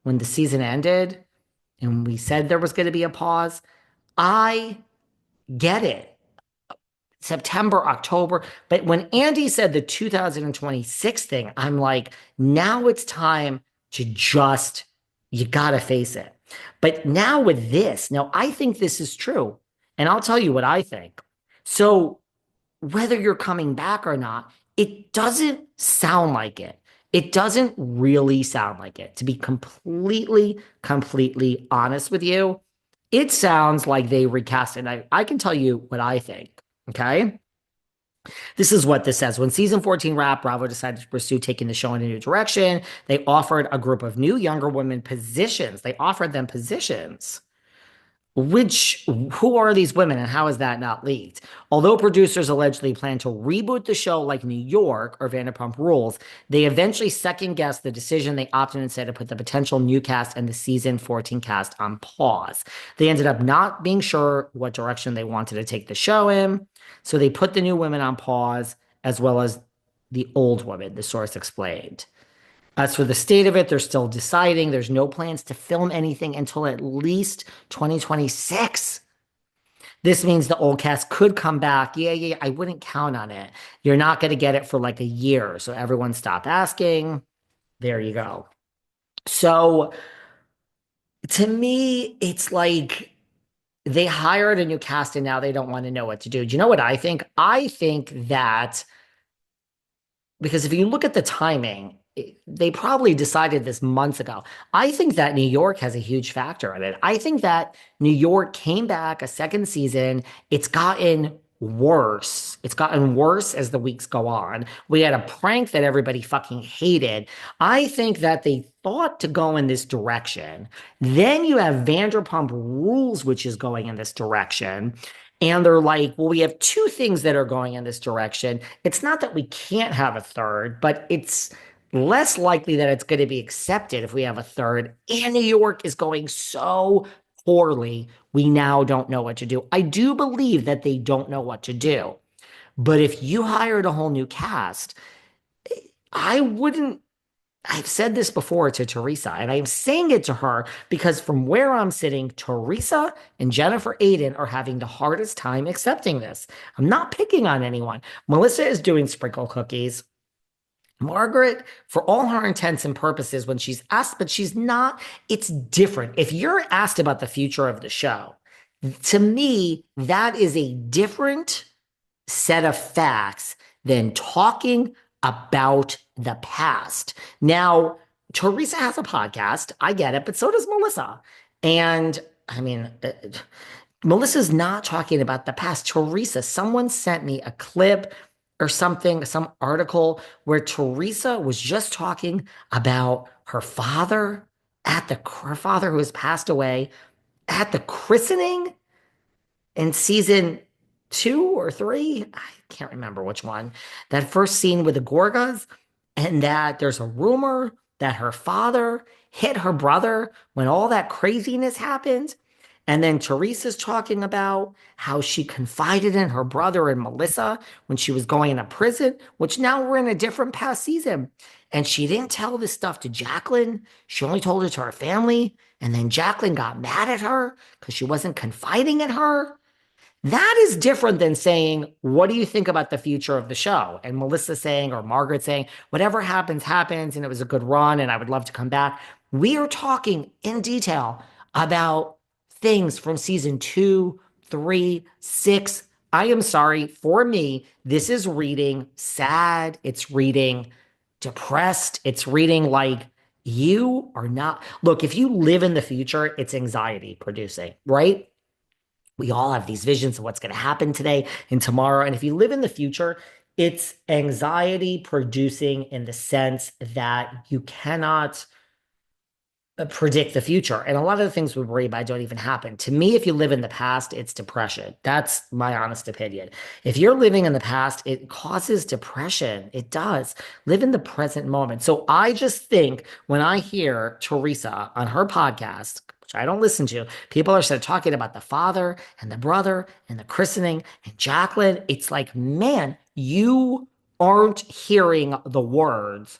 when the season ended and we said there was going to be a pause. I get it. September, October. But when Andy said the 2026 thing, I'm like, now it's time to just, you got to face it. But now with this, now I think this is true. And I'll tell you what I think. So whether you're coming back or not, it doesn't sound like it. It doesn't really sound like it. To be completely honest with you, it sounds like they recast it. I can tell you what I think. Okay. This is what this says. When season 14 wrapped, Bravo decided to pursue taking the show in a new direction. They offered a group of new, younger women positions. They offered them positions. Who are these women and how is that not leaked? Although producers allegedly plan to reboot the show like New York or Vanderpump Rules, they eventually second guessed the decision. They opted instead to put the potential new cast and the season 14 cast on pause. They ended up not being sure what direction they wanted to take the show in. So they put the new women on pause as well as the old women, the source explained. As for the state of it, they're still deciding. There's no plans to film anything until at least 2026. This means the old cast could come back. Yeah, I wouldn't count on it. You're not going to get it for like a year. So everyone stop asking. There you go. So to me, it's like they hired a new cast and now they don't want to know what to do. Do you know what I think? I think that because if you look at the timing, they probably decided this months ago. I think that New York has a huge factor in it. I think that New York came back a second season. It's gotten worse. It's gotten worse as the weeks go on. We had a prank that everybody fucking hated. I think that they thought to go in this direction. Then you have Vanderpump Rules, which is going in this direction. And they're like, well, we have two things that are going in this direction. It's not that we can't have a third, but it's less likely that it's going to be accepted if we have a third. And New York is going so poorly, we now don't know what to do. I do believe that they don't know what to do. But if you hired a whole new cast, I wouldn't. I've said this before to Teresa, and I'm saying it to her because from where I'm sitting, Teresa and Jennifer Aiden are having the hardest time accepting this. I'm not picking on anyone. Melissa is doing sprinkle cookies. Margaret, for all her intents and purposes, when she's asked, but she's not, it's different. If you're asked about the future of the show, to me, that is a different set of facts than talking about the past. Now, Teresa has a podcast. I get it, but so does Melissa. And I mean, Melissa's not talking about the past. Teresa, someone sent me a clip or something, some article where Teresa was just talking about her father her father who has passed away at the christening in season 2 or 3. I can't remember which one. That first scene with the Gorgas, and that there's a rumor that her father hit her brother when all that craziness happened. And then Teresa's talking about how she confided in her brother and Melissa when she was going into prison, which now we're in a different past season. And she didn't tell this stuff to Jacqueline. She only told it to her family. And then Jacqueline got mad at her because she wasn't confiding in her. That is different than saying, what do you think about the future of the show? And Melissa saying, or Margaret saying, whatever happens, happens, and it was a good run, and I would love to come back. We are talking in detail about things from season 2, 3, 6. I am sorry, for me, this is reading sad. It's reading depressed. It's reading like you are not. Look, if you live in the future, it's anxiety producing, right? We all have these visions of what's going to happen today and tomorrow. And if you live in the future, it's anxiety producing in the sense that you cannot predict the future. And a lot of the things we worry about don't even happen. To me, if you live in the past, it's depression. That's my honest opinion. If you're living in the past, it causes depression. It does. Live in the present moment. So I just think when I hear Teresa on her podcast, which I don't listen to, people are talking about the father and the brother and the christening and Jacqueline. It's like, man, you aren't hearing the words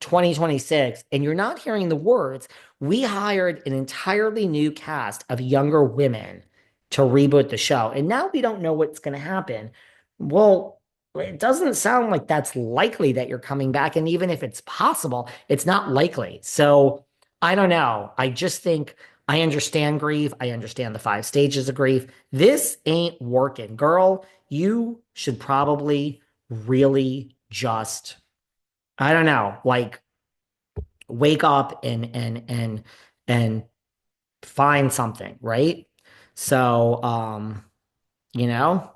2026 and you're not hearing the words, we hired an entirely new cast of younger women to reboot the show. And now we don't know what's going to happen. Well, it doesn't sound like that's likely that you're coming back. And even if it's possible, it's not likely. So I don't know. I just think I understand grief. I understand the five stages of grief. This ain't working. Girl, you should probably really just, I don't know, like wake up and find something, right? So you know,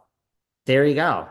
there you go.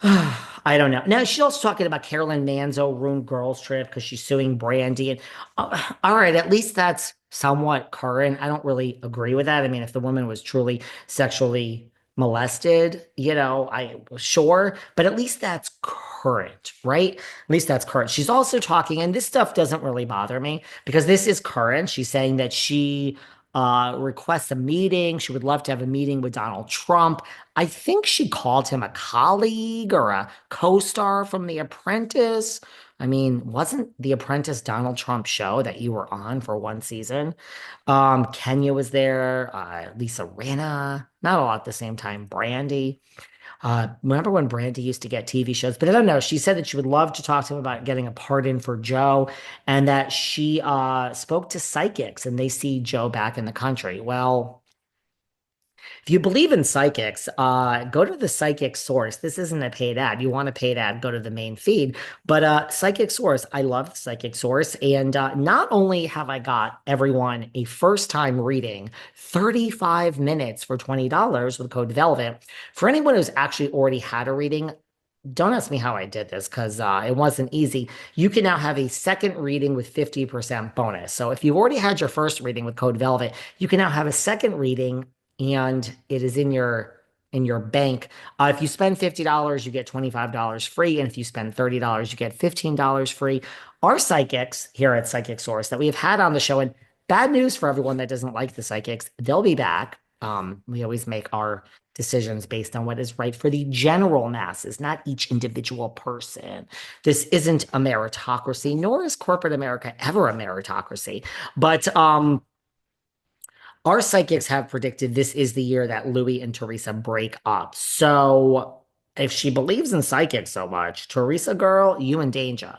I don't know. Now she's also talking about Carolyn Manzo ruined girls trip because she's suing Brandy. And all right, at least that's somewhat current. I don't really agree with that. I mean, if the woman was truly sexually molested, I sure, but at least that's current, right? At least that's current. She's also talking, and this stuff doesn't really bother me because this is current. She's saying that she requests a meeting. She would love to have a meeting with Donald Trump. I think she called him a colleague or a co-star from The Apprentice. I mean, wasn't The Apprentice Donald Trump's show that you were on for one season? Kenya was there, Lisa Rinna, not all at the same time, Brandy. Remember when Brandy used to get TV shows? But I don't know. She said that she would love to talk to him about getting a pardon for Joe and that she spoke to psychics and they see Joe back in the country. Well, if you believe in psychics, go to the psychic source. This isn't a paid ad. You want a paid ad, go to the main feed. But psychic source, I love the psychic source. And not only have I got everyone a first time reading, 35 minutes for $20 with code Velvet. For anyone who's actually already had a reading, don't ask me how I did this because it wasn't easy. You can now have a second reading with 50% bonus. So if you've already had your first reading with code Velvet, you can now have a second reading and it is in your bank. If you spend $50, you get $25 free. And if you spend $30, you get $15 free. Our psychics here at Psychic Source that we have had on the show, and bad news for everyone that doesn't like the psychics, they'll be back. We always make our decisions based on what is right for the general masses, not each individual person. This isn't a meritocracy, nor is corporate America ever a meritocracy. But our psychics have predicted this is the year that Louie and Teresa break up. So if she believes in psychics so much, Teresa girl, you in danger.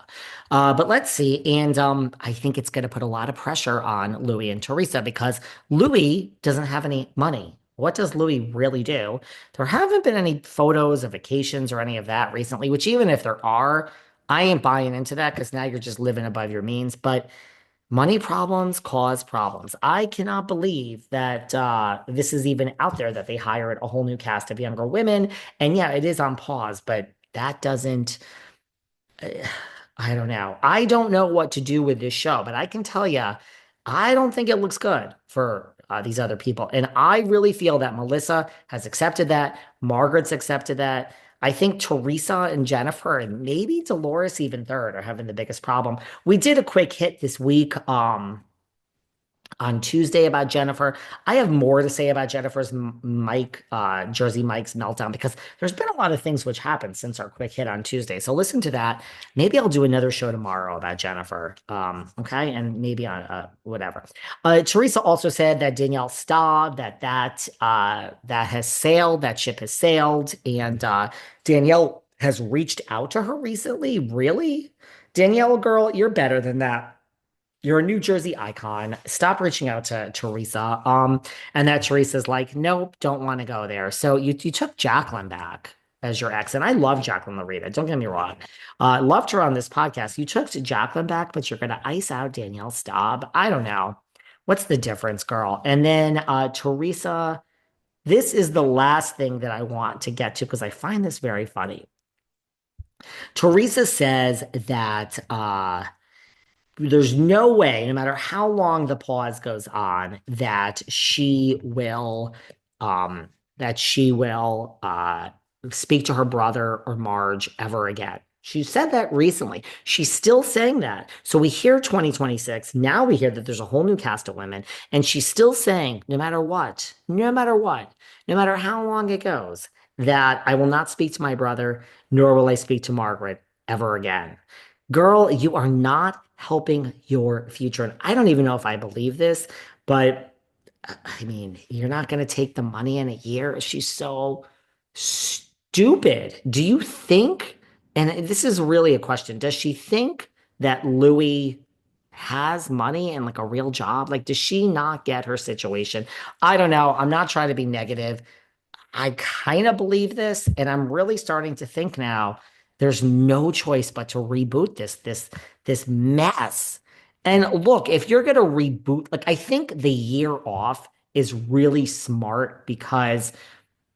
But let's see. And I think it's going to put a lot of pressure on Louie and Teresa because Louie doesn't have any money. What does Louie really do? There haven't been any photos of vacations or any of that recently, which even if there are, I ain't buying into that because now you're just living above your means. But money problems cause problems. I cannot believe that this is even out there that they hired a whole new cast of younger women. And yeah, it is on pause, but that doesn't, I don't know. I don't know what to do with this show, but I can tell you, I don't think it looks good for these other people. And I really feel that Melissa has accepted that. Margaret's accepted that. I think Teresa and Jennifer and maybe Dolores even third are having the biggest problem. We did a quick hit this week. On Tuesday about Jennifer. I have more to say about Jennifer's Mike, Jersey Mike's meltdown because there's been a lot of things which happened since our quick hit on Tuesday. So listen to that. Maybe I'll do another show tomorrow about Jennifer. Okay, and maybe on whatever. Teresa also said that Danielle Staub that has sailed, that ship has sailed, and Danielle has reached out to her recently. Really, Danielle, girl, you're better than that. You're a New Jersey icon. Stop reaching out to Teresa. And that Teresa's like, nope, don't want to go there. So you took Jacqueline back as your ex, and I love Jacqueline Larita. Don't get me wrong. Loved her on this podcast. You took Jacqueline back, but you're gonna ice out Danielle Staub. I don't know. What's the difference, girl? And then Teresa, this is the last thing that I want to get to because I find this very funny. Teresa says that there's no way, no matter how long the pause goes on, um, that she will speak to her brother or Marge ever again. She said that recently. She's still saying that. So we hear 2026. Now we hear that there's a whole new cast of women, and she's still saying, no matter what, no matter what, no matter how long it goes, that I will not speak to my brother, nor will I speak to Margaret ever again. Girl, you are not helping your future. And I don't even know if I believe this, but I mean, you're not going to take the money in a year. She's so stupid. Do you think, and this is really a question, does she think that Louis has money and like a real job? Like, does she not get her situation? I don't know. I'm not trying to be negative. I kind of believe this, and I'm really starting to think now there's no choice but to reboot this mess. And look, if you're gonna reboot, like I think the year off is really smart because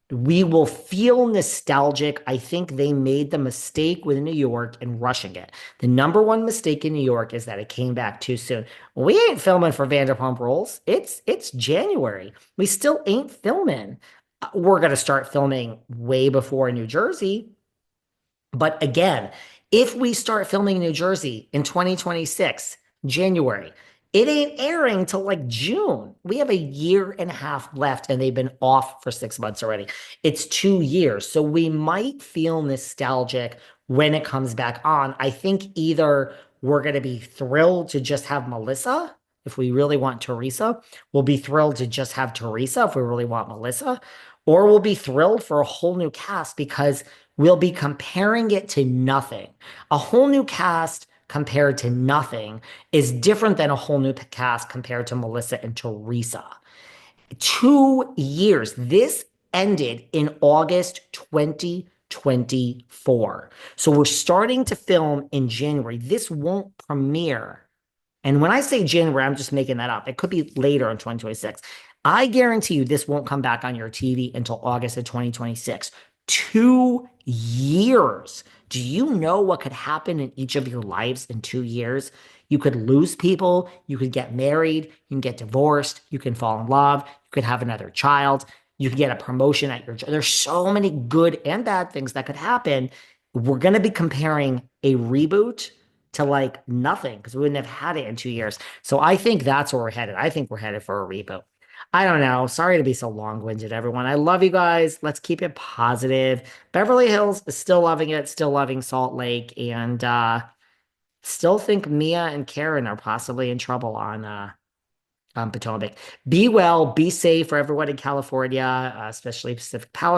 we will feel nostalgic. I think they made the mistake with New York in rushing it. The number one mistake in New York is that it came back too soon. We ain't filming for Vanderpump Rules. It's January. We still ain't filming. We're gonna start filming way before New Jersey. But again, if we start filming New Jersey in 2026, January, it ain't airing till like June. We have a year and a half left, and they've been off for 6 months already. It's 2 years. So we might feel nostalgic when it comes back on. I think either we're going to be thrilled to just have Melissa if we really want Teresa. We'll be thrilled to just have Teresa if we really want Melissa. Or we'll be thrilled for a whole new cast because we'll be comparing it to nothing. A whole new cast compared to nothing is different than a whole new cast compared to Melissa and Teresa. 2 years. This ended in August 2024. So we're starting to film in January. This won't premiere. And when I say January, I'm just making that up. It could be later in 2026. I guarantee you this won't come back on your TV until August of 2026. 2 years. Do you know what could happen in each of your lives in 2 years? You could lose people. You could get married. You can get divorced. You can fall in love. You could have another child. You could get a promotion at your job. There's so many good and bad things that could happen. We're going to be comparing a reboot to like nothing because we wouldn't have had it in 2 years. So I think that's where we're headed. I think we're headed for a reboot. I don't know. Sorry to be so long-winded, everyone. I love you guys. Let's keep it positive. Beverly Hills is still loving it, still loving Salt Lake, and still think Mia and Karen are possibly in trouble on Potomac. Be well, be safe for everyone in California, especially Pacific Palisades.